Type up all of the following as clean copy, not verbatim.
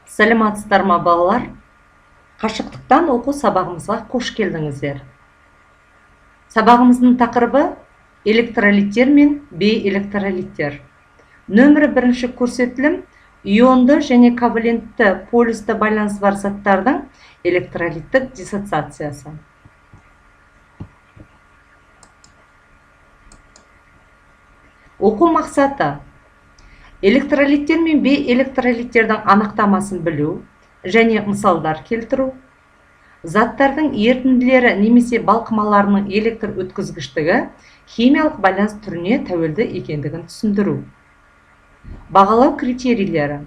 Сәлеметсіздер ма балалар? Қашықтықтан оқу сабағымызға қош келдіңіздер. Сабағымыздың тақырыбы электролиттер мен бейэлектролиттер. Нөмірі 1 көрсетілім ионды және ковалентті полюсті байланысы бар заттардың электролиттік диссоциациясы. Оқу мақсаты: электролиттер мен бейэлектролиттердің анықтамасын білу және мысалдар келтіру, заттардың ерітінділері немесе балқымаларының электр өткізгіштігі химиялық байланыс түріне тәуелді екендігін түсіндіру. Бағалау критерийлері: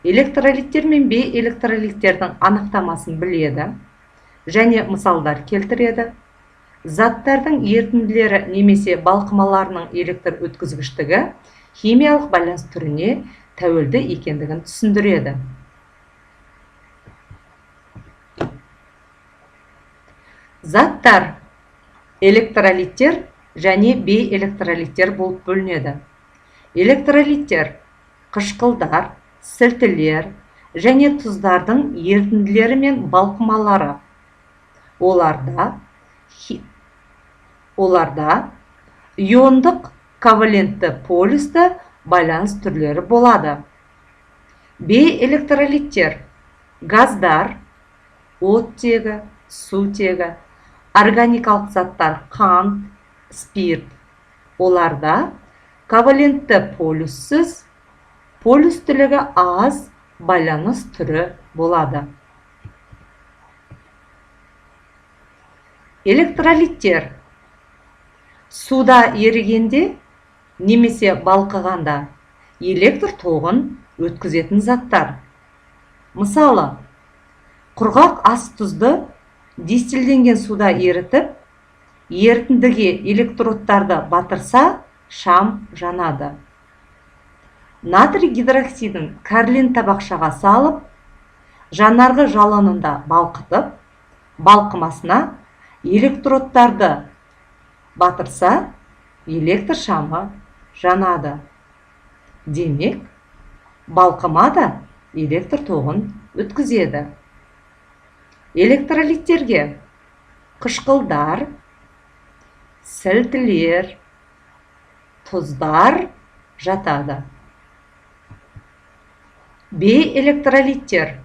электролиттер мен бейэлектролиттердің анықтамасын біледі және мысалдар келтіреді, заттардың ерітінділері немесе балқымаларының электр өткізгіштігі химиялық байланыс түріне тәуелді екендігін түсіндіреді. Заттар электролиттер және бейэлектролиттер болып бөлінеді. Электролиттер қышқылдар, сілтілер және тұздардың ерітінділері мен балқымалары. Оларда иондық ковалентті полюсті байланыс түрлері болады. Бейэлектролиттер газдар, оттегі, сутегі, органикалық заттар қант, спирт. Оларда ковалентті полюссіз, полюстілігі аз байланыс түрі болады. Электролиттер суда ерігенде немесе балқығанда электр тоғын өткізетін заттар. Мысалы, құрғақ ас тұзды дистилденген суда ерітіп, ерітіндіге электродтарды батырса, шам жанады. Натрий гидроксидін кәрлен табақшаға салып, жанарғы жалынында балқытып, балқымасына электродтарды батырса, электр шамы жанады. Демек, балқыма да электр тоғын өткізеді. Электролиттерге қышқылдар, сілтілер, тұздар жатады. Бейэлектролиттер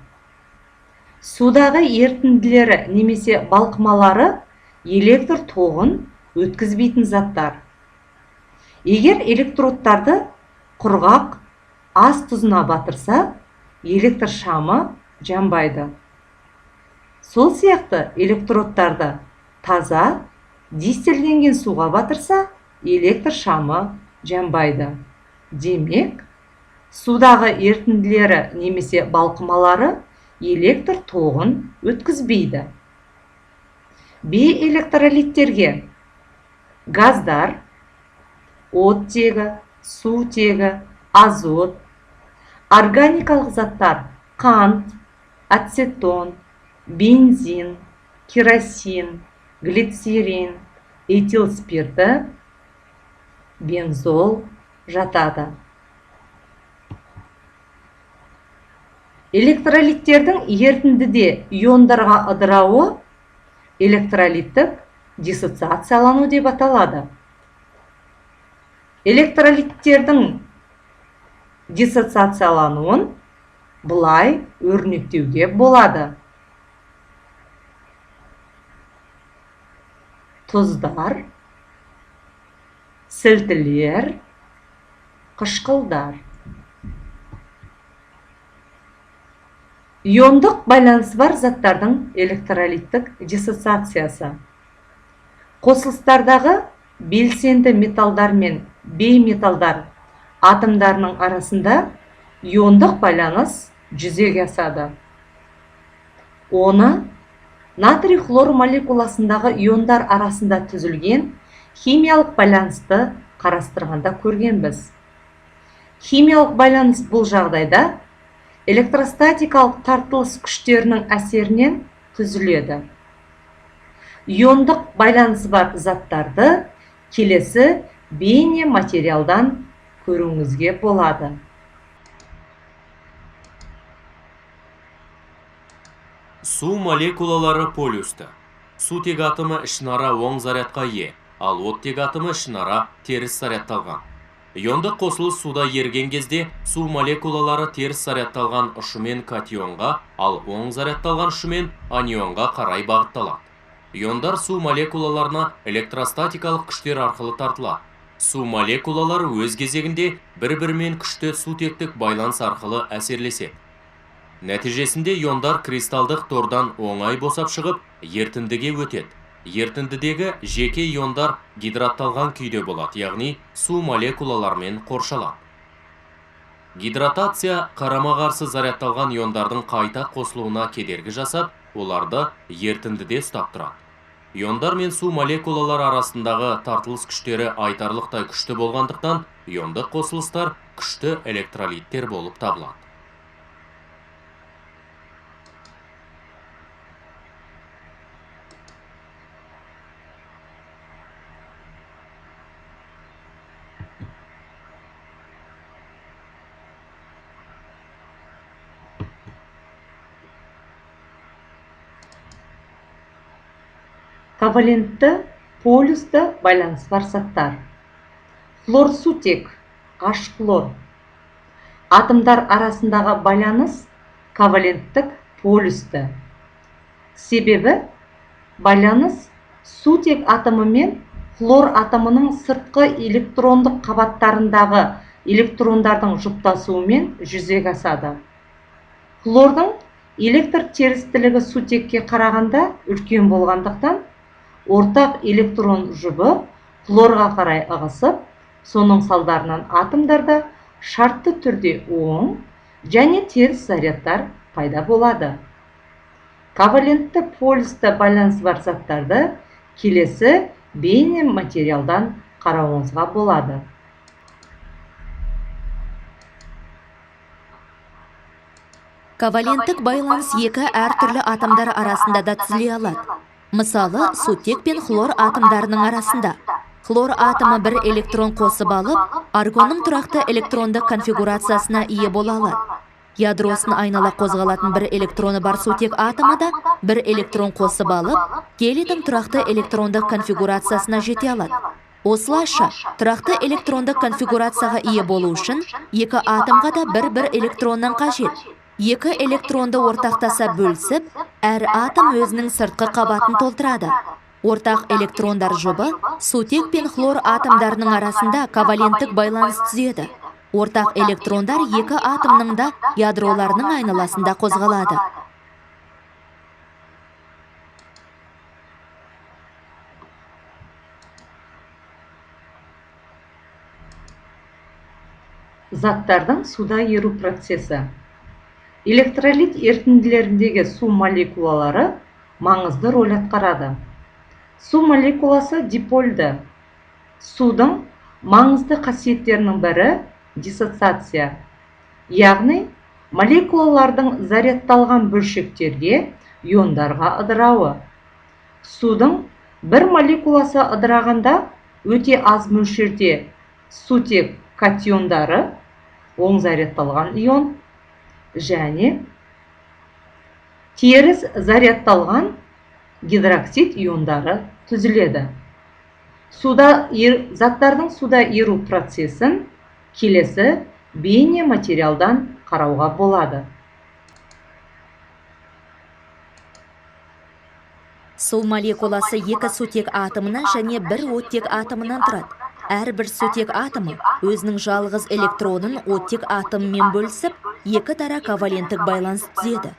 судағы ерітінділері немесе балқымалары электр тоғын өткізбейтін заттар. Егер электродтарды құрғақ ас тұзына батырса, электр шамы жанбайды. Сол сияқты электродтарды таза, дистилденген суға батырса, электр шамы жанбайды. Демек, судағы ерітінділері немесе балқымалары электр тоғын өткізбейді. Бейэлектролиттерге газдар, оттегі, сутегі, азот, органикалық заттар қант, ацетон, бензин, керосин, глицерин, этил спирті, бензол жатады. Электролиттердің ерітіндіде иондарға ыдырауы электролиттік диссоциациялану деп аталады. Электролиттердің диссоциациялануын бұлай өрнектеуге болады. Тұздар, сілтілер, қышқылдар. Иондық байланысы бар заттардың электролиттік диссоциациясы. Қосылыстардағы белсенді металдар мен бейметалдар атомдарының арасында иондық байланыс жүзеге асады. Оны натрий хлор молекуласындағы иондар арасында түзілген химиялық байланысты қарастырғанда көргенбіз. Химиялық байланыс бұл жағдайда электростатикалық тартылыс күштерінің әсерінен түзіледі. Иондық байланысы бар заттарды келесі бейне материалдан көруіңізге болады. Су молекулалары полюсті. Сутек атомы ішінара оң зарядқа ие, ал оттек атомы ішінара теріс зарядталған. Иондық қосылыс суда ерген кезде су молекулалары теріс зарядталған ұшымен катионға, ал оң зарядталған ұшымен анионға қарай бағытталады. Иондар су молекулаларына электростатикалық күштер арқылы тартылады. Су молекулалары өз кезегінде бір-бірімен күшті сутектік байланыс арқылы әсерлеседі. Нәтижесінде иондар кристалдық тордан оңай босап шығып, ертіндіге өтеді. Ертіндідегі жеке иондар гидратталған күйде болады, яғни су молекулалармен қоршалады. Гидратация қарама-қарсы зарядталған иондардың қайта қосылуына кедергі жасап, оларды ертіндіде ұстап тұрады. Иондар мен су молекулалар арасындағы тартылыс күштері айтарлықтай күшті болғандықтан, иондық қосылыстар күшті электролиттер болып табылады. Ковалентті полюсті байланыс бар заттар. Хлорсутек, H хлор. Атомдар арасындағы байланыс коваленттік полюсті. Себебі байланыс сутек атомы мен хлор атомының сыртқы электрондық қабаттарындағы электрондардың жұптасуымен жүзеге асады. Хлордың электр терістілігі сутекке қарағанда үлкен болғандықтан, ортақ электрон жұбы хлорға қарай ығысып, соның салдарынан атомдарда шартты түрде оң және теріс зарядтар пайда болады. Ковалентті полюсті байланыс бар заттарды келесі бейне материалдан қарауыңызға болады. Коваленттік байланыс екі әртүрлі атомдар арасында да түзіле алады. Мысалы, сутек пен хлор атомдарының арасында. Хлор атомы бір электрон қосып алып, аргонның тұрақты электрондық конфигурациясына ие бола алады. Ядросын айнала қозғалатын бір электроны бар сутек атомы да бір электрон қосып алып, гелийдің тұрақты электрондық конфигурациясына жете алады. Осылайша, тұрақты электрондық конфигурацияға ие болу үшін екі атомға да бір электроннан қажет. Екі электронды ортақтаса бөлісіп, әр атом өзінің сыртқы қабатын толтырады. Ортақ электрондар жұбы сутек пен хлор атомдарының арасында коваленттік байланыс түзеді. Ортақ электрондар екі атомның да ядроларының айналасында қозғалады. Заттардың суда еру процесі. Электролит ерітінділеріндегі су молекулалары маңызды рөл атқарады. Су молекуласы дипольді. Судың маңызды қасиеттерінің бірі диссоциация. Яғни, молекулалардың зарядталған бөлшектерге иондарға ыдырауы. Судың бір молекуласы ыдырағанда өте аз мөлшерде сутек катиондары, оң зарядталған ион, және теріс зарядталған гидроксид иондары түзіледі. Заттардың суда еру процесін келесі бейне материалдан қарауға болады. Су молекуласы екі сутек атомынан және бір оттек атомынан тұрады. Әрбір сутек атомы өзінің жалғыз электронын оттек атомымен бөлісіп, екі дара коваленттік байланыс түзеді.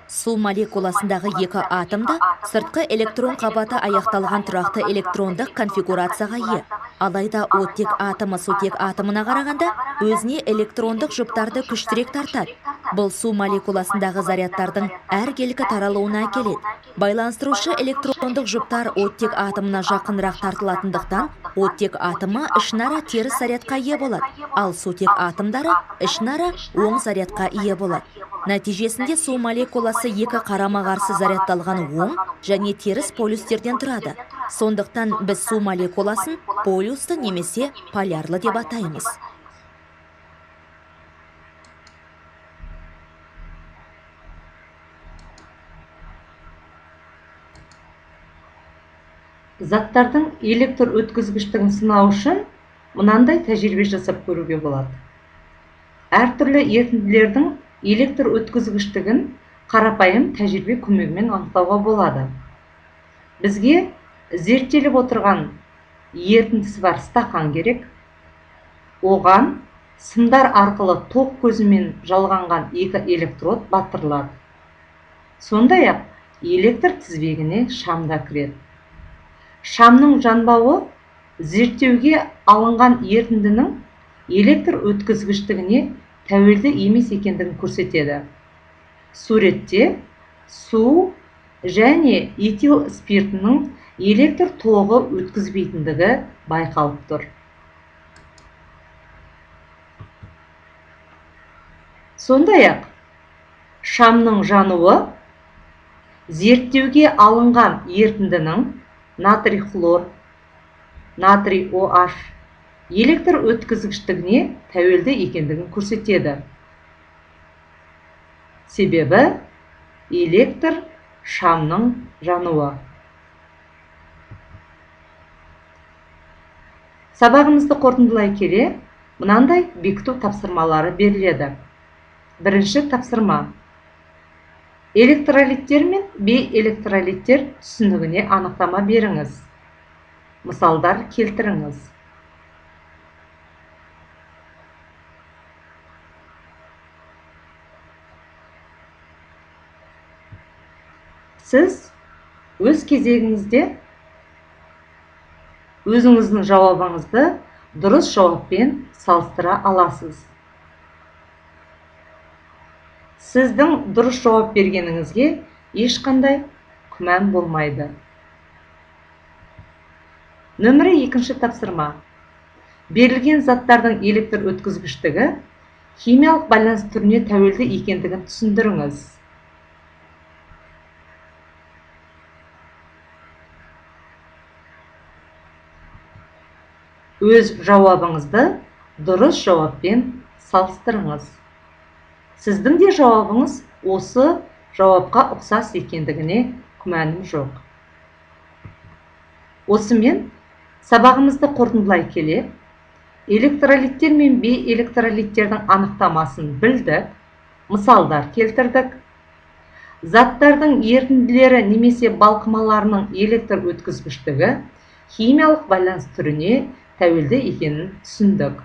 Су молекуласындағы екі атомда сыртқы электрон қабаты аяқталған тұрақты электрондық конфигурацияға ие. Алайда оттек атомы сутек атомына қарағанда өзіне электрондық жұптарды күштірек тартады. Бұл су молекуласындағы зарядтардың әркелкі таралуына әкеледі. Байланыстырушы электрондық жұптар оттек атомына жақынырақ тартылатындықтан, оттек атомы ішінара теріс зарядқа ие болады, ал сутек атомдары ішінара оң зарядқа ие болады. Нәтижесінде су молекуласы екі қарама-қарсы зарядталған оң және теріс полюстерден тұрады. Сондықтан біз су молекуласын полюсті немесе полярлы деп атаймыз. заттардың электр өткізгіштігін сынау үшін мынандай тәжірибе жасап көруге болады. Әртүрлі ерітінділердің электр өткізгіштігін қарапайым тәжірибе көмегімен анықтауға болады. Бізге зерттеліп отырған ерітіндісі бар стақан керек. Оған сымдар арқылы ток көзімен жалғанған екі электрод батырылады. Сондай-ақ электр тізбегіне шам да кіреді. Шамның жанбауы зерттеуге алынған ерітіндінің электр өткізгіштігіне тәуелді емес екендігін көрсетеді. Суретте су және этил спиртінің электр тоғы өткізбейтіндігі байқалып тұр. Сондай-ақ шамның жануы зерттеуге алынған ерітіндінің натрий хлор, натрий OH электр өткізгіштігіне тәуелді екендігін көрсетеді. Себебі электр шамның жануы. Сабағымызды қорытындылай келе, мынандай бекіту тапсырмалары беріледі. Бірінші тапсырма. Электролиттер мен бейэлектролиттер түсінігіне анықтама беріңіз. Мысалдар келтіріңіз. Сіз өз кезегіңізде өзіңіздің жауабыңызды дұрыс жауаппен салыстыра аласыз. Сіздің дұрыс жауап бергеніңізге ешқандай күмән болмайды. Нөмірі 2-ші тапсырма. Берілген заттардың электр өткізгіштігі химиялық байланыс түріне тәуелді екендігін түсіндіріңіз. Өз жауабыңызды дұрыс жауаппен салыстырыңыз. Сіздің де жауабыңыз осы жауапқа ұқсас екендігіне күмәнім жоқ. Осымен сабағымызды қорытындылай келе, электролиттер мен бейэлектролиттердің анықтамасын білдік, мысалдар келтірдік. Заттардың ерітінділері немесе балқымаларының электр өткізгіштігі химиялық байланыс түріне тәуелді екенін түсіндік.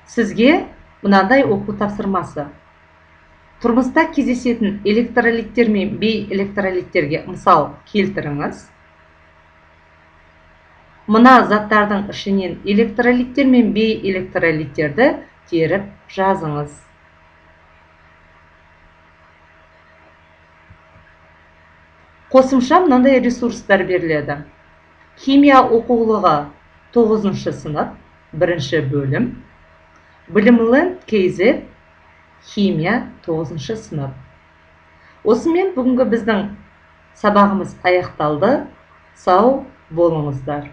Сізге мынандай оқу тапсырмасы. Тұрмыста кездесетін электролиттер мен бейэлектролиттерге мысал келтіріңіз. Мына заттардың ішінен электролиттер мен бейэлектролиттерді теріп жазыңыз. Қосымша мынандай ресурстар беріледі. Химия оқулығы 9-шы сынып, 1-ші бөлім. Білімленд KZ, химия 9-шы сынып. Осымен бүгінгі біздің сабағымыз аяқталды. Сау болыңыздар.